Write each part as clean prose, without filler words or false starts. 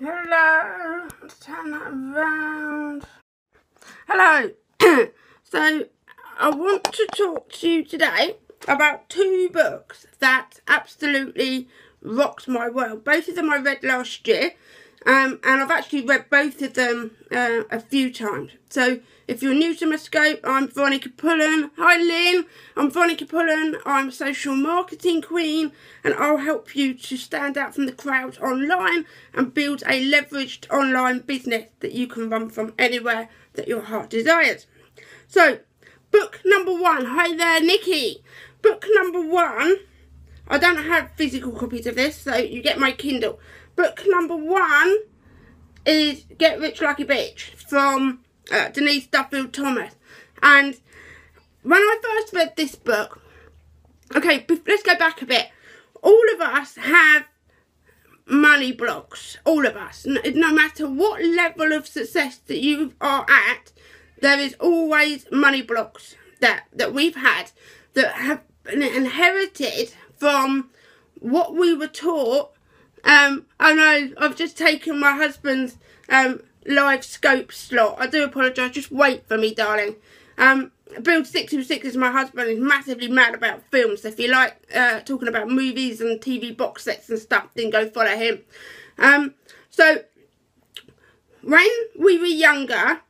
Hello, let's turn that around. Hello. So, I want to talk to you today about two books that absolutely rocked my world. Both of them I read last year, and I've actually read both of them a few times. So, if you're new to my scope, I'm Veronica Pullen. Hi Lynn, I'm Veronica Pullen. I'm a social marketing queen, and I'll help you to stand out from the crowd online and build a leveraged online business that you can run from anywhere that your heart desires. So, book number one. Hi there, Nikki. Book number one. I don't have physical copies of this, so you get my Kindle. Book number one is Get Rich Like a Bitch from Denise Duffield Thomas. And when I first read this book, okay, let's go back a bit. All of us have money blocks. All of us. No matter what level of success that you are at, there is always money blocks that we've had that have been inherited from what we were taught. I know I've just taken my husband's live scope slot. I do apologise, just wait for me, darling. Build 626 is my husband. He's massively mad about films. So if you like talking about movies and TV box sets and stuff, then go follow him. So when we were younger,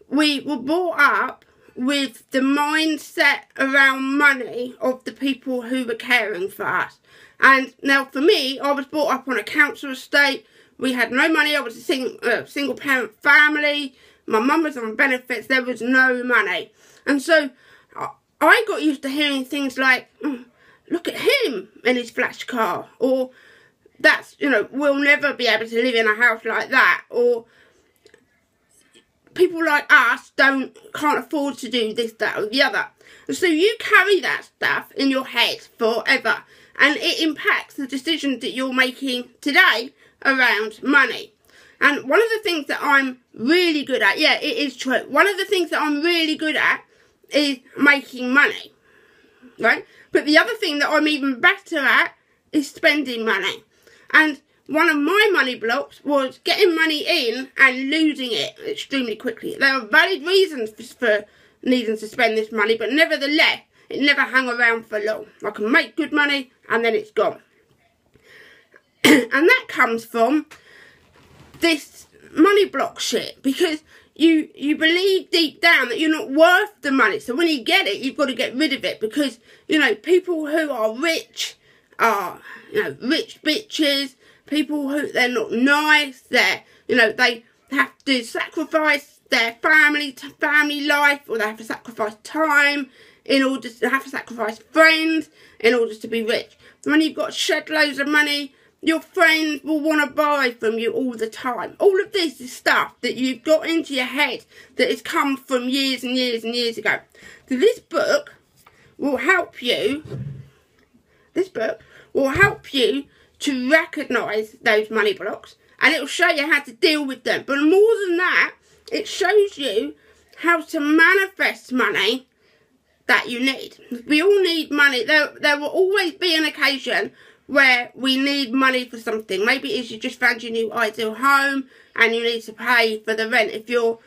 we were brought up with the mindset around money of the people who were caring for us. And now for me, I was brought up on a council estate. We had no money. I was a single parent family. My mum was on benefits. There was no money. And so I got used to hearing things like, look at him in his flash car. Or that's, we'll never be able to live in a house like that. Or people like us can't afford to do this, that or the other. And so you carry that stuff in your head forever. And it impacts the decisions that you're making today around money. And one of the things that I'm really good at, yeah, it is true. One of the things that I'm really good at is making money, right? But the other thing that I'm even better at is spending money. And one of my money blocks was getting money in and losing it extremely quickly. There are valid reasons for needing to spend this money, but nevertheless, it never hung around for long. I can make good money and then it's gone. And that comes from this money block shit, because you believe deep down that you're not worth the money. So when you get it, you've got to get rid of it, because, people who are rich are, rich bitches. People who, they're not nice, they have to sacrifice their family life, or they have to sacrifice time in order to have to sacrifice friends in order to be rich. When you've got shed loads of money, your friends will want to buy from you all the time. All of this is stuff that you've got into your head that has come from years and years and years ago. So this book will help you. This book will help you to recognise those money blocks, and it will show you how to deal with them. But more than that, it shows you how to manifest money that you need. We all need money. There will always be an occasion where we need money for something. Maybe it is you just found your new ideal home and you need to pay for the rent. If you're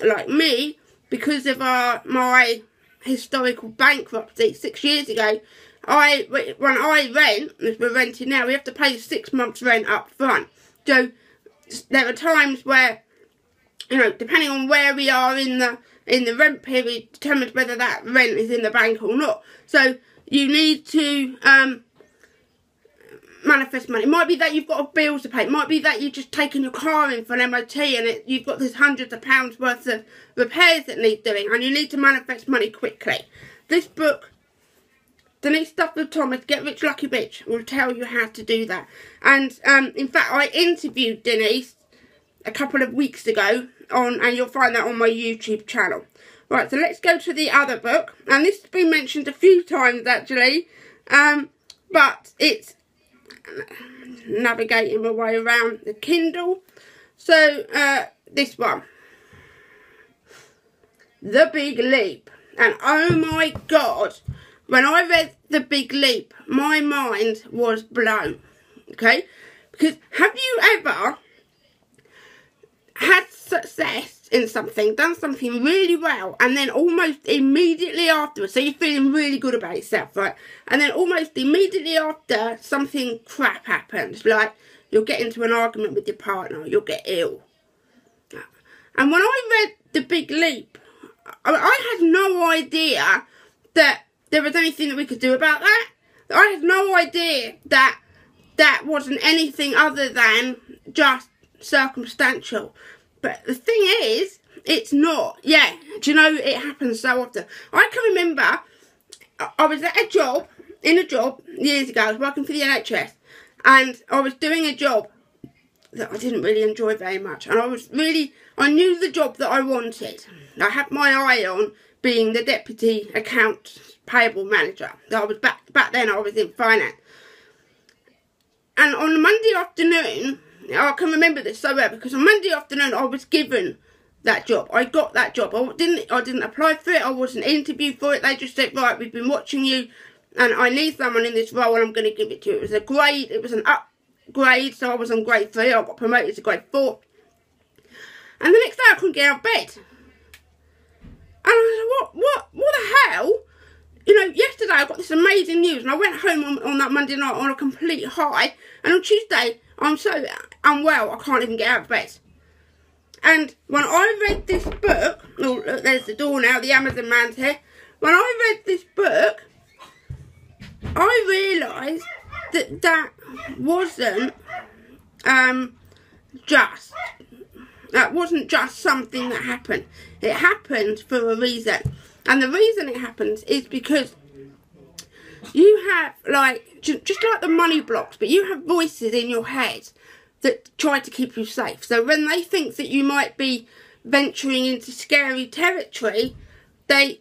like me, because of my historical bankruptcy 6 years ago, when I rent, as we're renting now, we have to pay 6 months rent up front. So there are times where, depending on where we are in the rent period, determines whether that rent is in the bank or not. So you need to manifest money. It might be that you've got bills to pay. It might be that you've just taken your car in for an MOT and you've got this hundreds of pounds worth of repairs that need doing, and you need to manifest money quickly. This book, Denise Duffield Thomas, Get Rich Like a Bitch, will tell you how to do that. And in fact, I interviewed Denise a couple of weeks ago and you'll find that on my YouTube channel. Right, so let's go to the other book. And this has been mentioned a few times actually, but it's navigating my way around the Kindle. So this one, The Big Leap. And oh my God, when I read The Big Leap, my mind was blown. Okay, because have you ever success in something, done something really well, and then almost immediately afterwards, so you're feeling really good about yourself, right? And then almost immediately after, something crap happens, like you'll get into an argument with your partner, you'll get ill. And when I read The Big Leap, I had no idea that there was anything that we could do about that. I had no idea that that wasn't anything other than just circumstantial. But the thing is, it's not. Yeah, do you know, it happens so often. I can remember I was at in a job years ago. I was working for the NHS, and I was doing a job that I didn't really enjoy very much. And I knew the job that I wanted. I had my eye on being the deputy accounts payable manager. I was back then I was in finance. And on Monday afternoon, I can remember this so well, because on Monday afternoon I was given that job. I got that job. I didn't apply for it. I wasn't interviewed for it. They just said, right, we've been watching you and I need someone in this role and I'm going to give it to you. It was an upgrade, so I was on grade 3. I got promoted to grade 4. And the next day I couldn't get out of bed. And I said, what the hell? You know, yesterday I got this amazing news and I went home on that Monday night on a complete high. And on Tuesday, I'm so unwell, I can't even get out of bed. And when I read this book, oh, look, there's the door now, the Amazon man's here. When I read this book, I realised that that wasn't just something that happened. It happened for a reason. And the reason it happens is because you have, like, just like the money blocks, but you have voices in your head that try to keep you safe. So when they think that you might be venturing into scary territory, they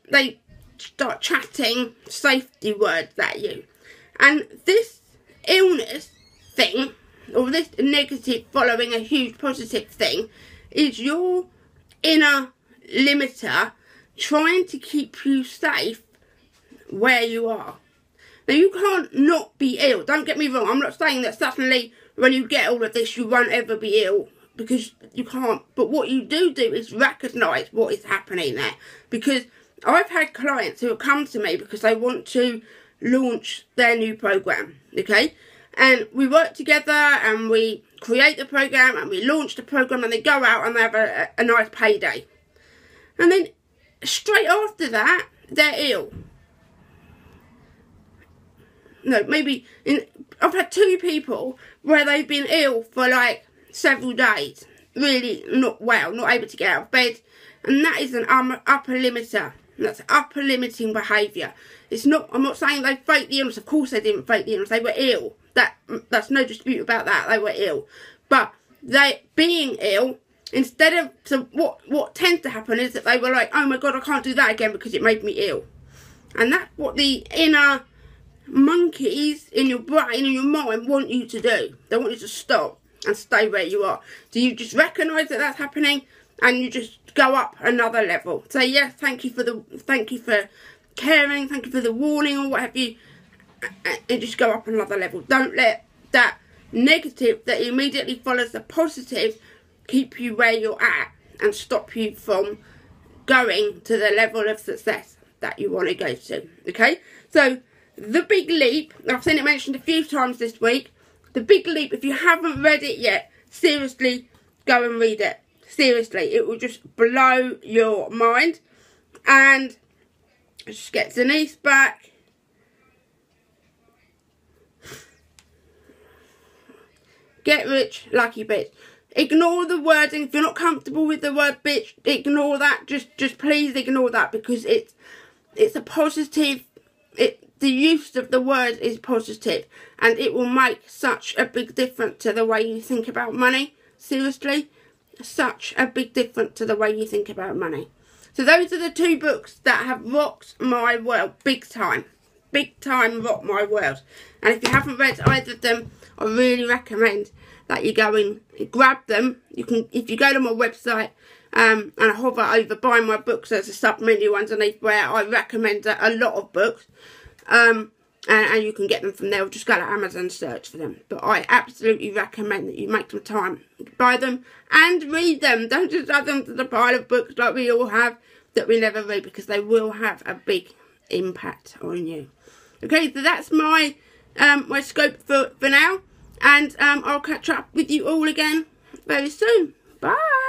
start chatting safety words at you. And this illness thing, or this negative following a huge positive thing, is your inner limiter trying to keep you safe where you are. Now, you can't not be ill. Don't get me wrong. I'm not saying that suddenly when you get all of this you won't ever be ill, because you can't. But what you do is recognise what is happening there. Because I've had clients who have come to me because they want to launch their new program, okay? And we work together and we create the program and we launch the program, and they go out and they have a nice payday. And then straight after that, they're ill. No, maybe I've had 2 people where they've been ill for like several days, really not well, not able to get out of bed, and that is an upper limiter. That's upper limiting behaviour. It's not. I'm not saying they faked the illness. Of course they didn't fake the illness. They were ill. That's no dispute about that. They were ill, but they being ill, instead of, so what tends to happen is that they were like, oh my god, I can't do that again because it made me ill. And that's what the inner monkeys in your brain and your mind want you to do. They want you to stop and stay where you are. Do you just recognise that that's happening and you just go up another level? Say, yes, thank you for caring, thank you for the warning or what have you, and just go up another level. Don't let that negative that immediately follows the positive keep you where you're at and stop you from going to the level of success that you want to go to. Okay, so The Big Leap, I've seen it mentioned a few times this week. The Big Leap, if you haven't read it yet, seriously, go and read it. Seriously, it will just blow your mind. And let's just get Denise back. Get rich, lucky bitch. Ignore the wording. If you're not comfortable with the word bitch, ignore that. Just please ignore that, because it's a positive. The use of the word is positive, and it will make such a big difference to the way you think about money. Seriously, such a big difference to the way you think about money. So those are the 2 books that have rocked my world big time. Big time rocked my world. And if you haven't read either of them, I really recommend that you go and grab them. You can, if you go to my website and hover over buy my books, there's a sub menu underneath where I recommend a lot of books. And you can get them from there, or just go to Amazon search for them. But I absolutely recommend that you make some time to buy them and read them. Don't just add them to the pile of books like we all have that we never read, because they will have a big impact on you. Okay, so that's my my scope for now. And I'll catch up with you all again very soon. Bye.